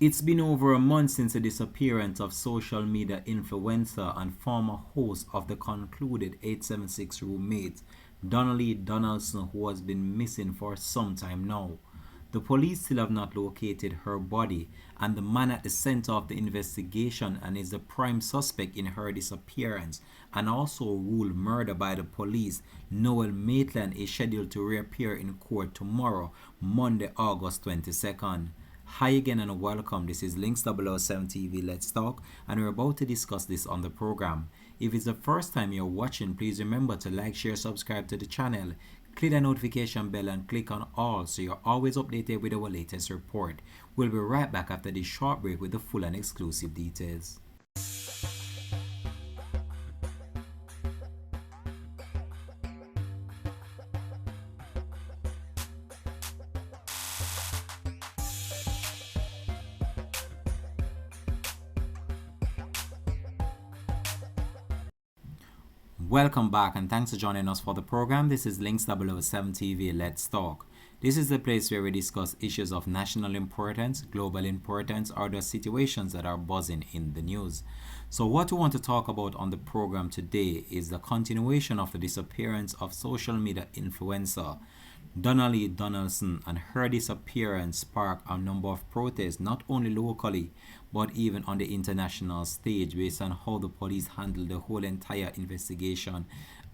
It's been over a month since the disappearance of social media influencer and former host of the concluded 876 roommate, Donnelly Donaldson, who has been missing for some time now. The police still have not located her body, and the man at the center of the investigation and is the prime suspect in her disappearance and also ruled murder by the police, Noel Maitland, is scheduled to reappear in court tomorrow, Monday, August 22nd. Hi again and welcome. This is Links 007 TV Let's Talk, and we're about to discuss this on the program. If it's the first time you're watching, please remember to like, share, subscribe to the channel, click the notification bell and click on all so you're always updated with our latest report. We'll be right back after this short break with the full and exclusive details. Welcome back and thanks for joining us for the program. This is Links 007 TV Let's Talk. This is the place where we discuss issues of national importance, global importance, or the situations that are buzzing in the news. So what we want to talk about on the program today is the continuation of the disappearance of social media influencer Donnelly Donaldson, and her disappearance sparked a number of protests not only locally but even on the international stage based on how the police handled the whole entire investigation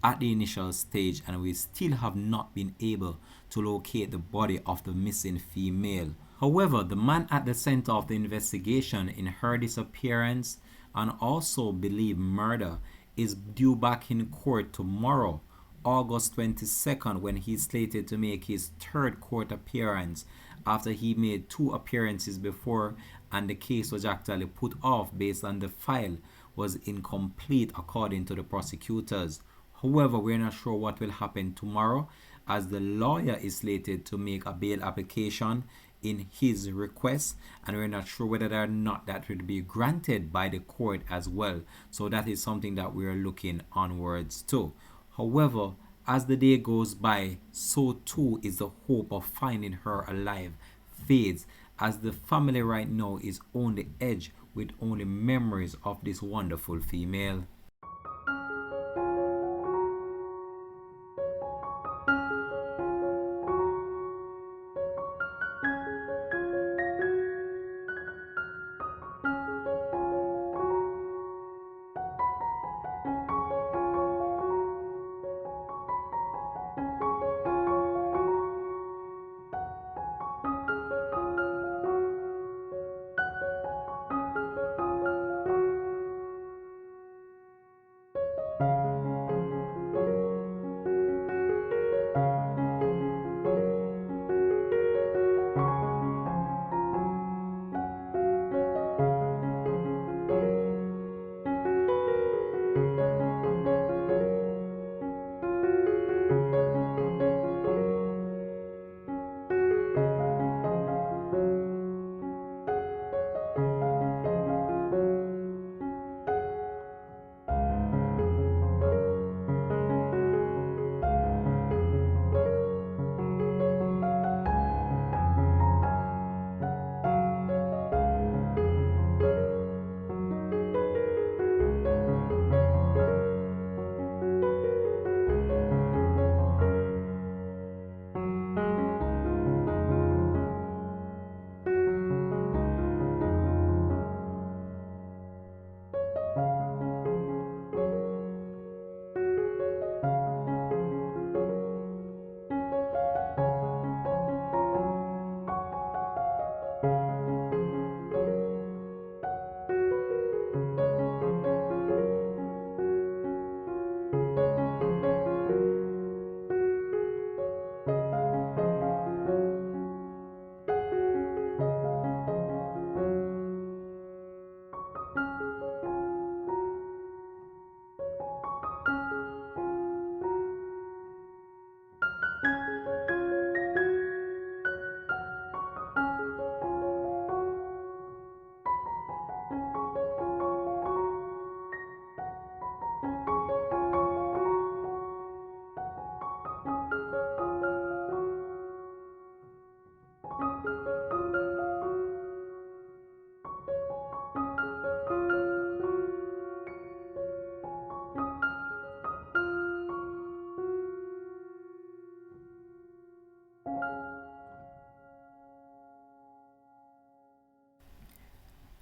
at the initial stage, and we still have not been able to locate the body of the missing female. However, the man at the center of the investigation in her disappearance and also believed murder is due back in court tomorrow, August 22nd, when he's slated to make his third court appearance after he made two appearances before and the case was actually put off based on the file was incomplete according to the prosecutors. However, we're not sure what will happen tomorrow as the lawyer is slated to make a bail application in his request, and we're not sure whether or not that will be granted by the court as well. So that is something that we're looking onwards to. However, as the day goes by, so too is the hope of finding her alive fades, as the family right now is on the edge with only memories of this wonderful female.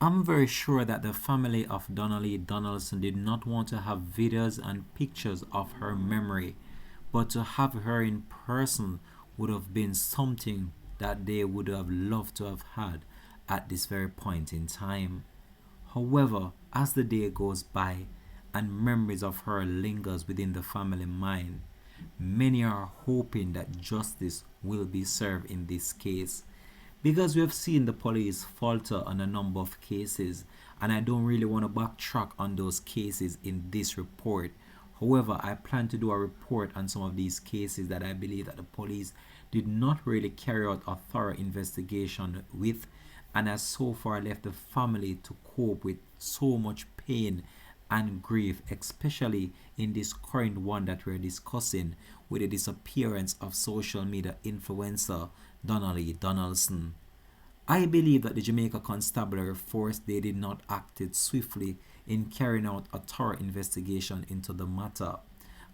I'm very sure that the family of Donnelly Donaldson did not want to have videos and pictures of her memory, but to have her in person would have been something that they would have loved to have had at this very point in time. However, as the day goes by and memories of her lingers within the family mind, many are hoping that justice will be served in this case. Because we have seen the police falter on a number of cases, and I don't really want to backtrack on those cases in this report. However, I plan to do a report on some of these cases that I believe that the police did not really carry out a thorough investigation with, and has so far left the family to cope with so much pain and grief, especially in this current one that we're discussing with the disappearance of social media influencer Donnelly Donaldson. I believe that the Jamaica Constabulary Force they did not act swiftly in carrying out a thorough investigation into the matter,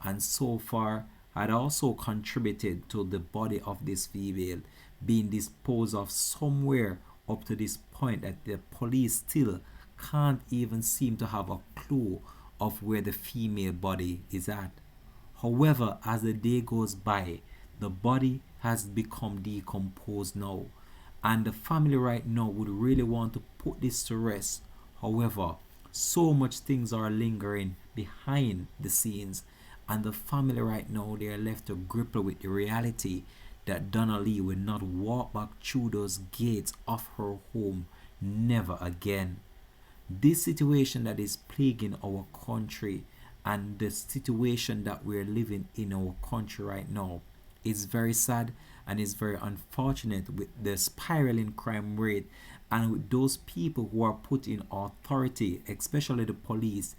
and so far had also contributed to the body of this female being disposed of somewhere up to this point that the police still can't even seem to have a clue of where the female body is at. However, as the day goes by, the body has become decomposed now, and the family right now would really want to put this to rest. However, so much things are lingering behind the scenes, and the family right now they are left to grapple with the reality that Donna Lee will not walk back through those gates of her home never again. This situation that is plaguing our country and the situation that we're living in our country right now is very sad and is very unfortunate with the spiraling crime rate and with those people who are put in authority, especially the police.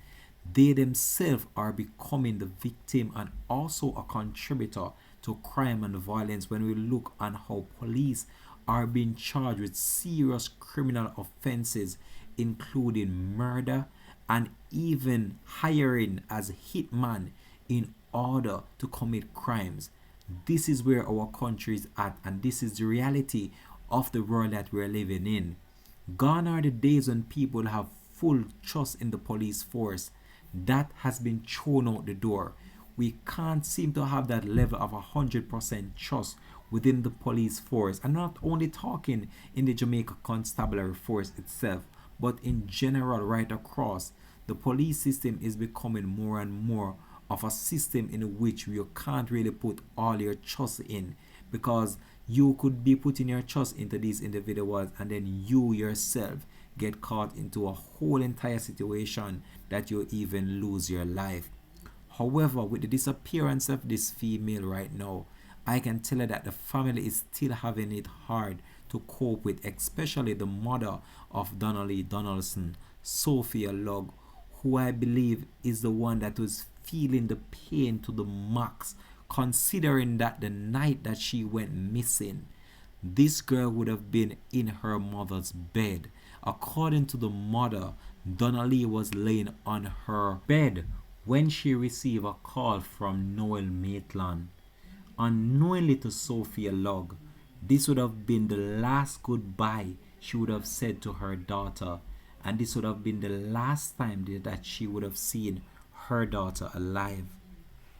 They themselves are becoming the victim and also a contributor to crime and violence when we look on how police are being charged with serious criminal offenses including murder and even hiring as hitman in order to commit crimes. This is where our country is at, and this is the reality of the world that we're living in. Gone are the days when people have full trust in the police force. That has been thrown out the door. We can't seem to have that level of 100% trust within the police force. I'm not only talking in the Jamaica Constabulary Force itself, but in general right across. The police system is becoming more and more of a system in which you can't really put all your trust in, because you could be putting your trust into these individuals and then you yourself get caught into a whole entire situation that you even lose your life. However, with the disappearance of this female right now, I can tell you that the family is still having it hard to cope with, especially the mother of Donnelly Donaldson, Sophia Lugg, who I believe is the one that was feeling the pain to the max, considering that the night that she went missing, this girl would have been in her mother's bed. According to the mother, Donnelly was laying on her bed when she received a call from Noel Maitland. Unknowingly to Sophia Lugg, this would have been the last goodbye she would have said to her daughter, and this would have been the last time that she would have seen her daughter alive.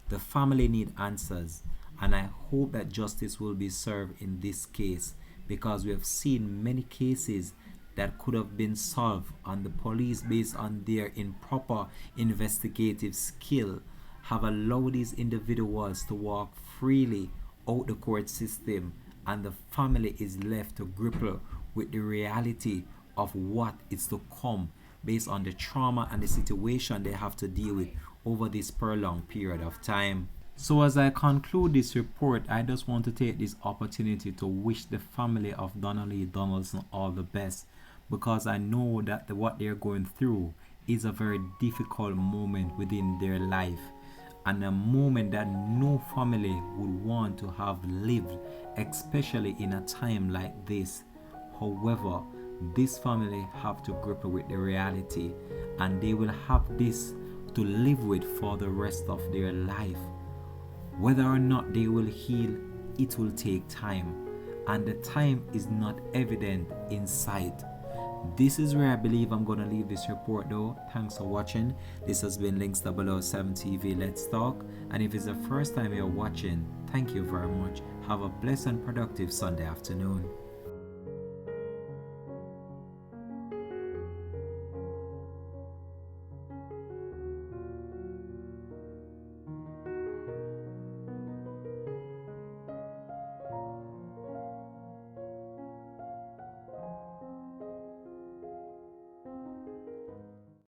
The family need answers, and I hope that justice will be served in this case, because we have seen many cases that could have been solved, and the police, based on their improper investigative skill, have allowed these individuals to walk freely out the court system, and the family is left to grapple with the reality of what is to come based on the trauma and the situation they have to deal with over this prolonged period of time. So as I conclude this report, I just want to take this opportunity to wish the family of Donnelly Donaldson all the best, because I know that what they're going through is a very difficult moment within their life, and a moment that no family would want to have lived, especially in a time like this. However, this family have to grapple with the reality, and they will have this to live with for the rest of their life. Whether or not they will heal, it will take time, and the time is not evident in sight. This is where I believe I'm going to leave this report though. Thanks for watching. This has been Links 007 TV Let's Talk. And if it's the first time you're watching, thank you very much. Have a blessed and productive Sunday afternoon.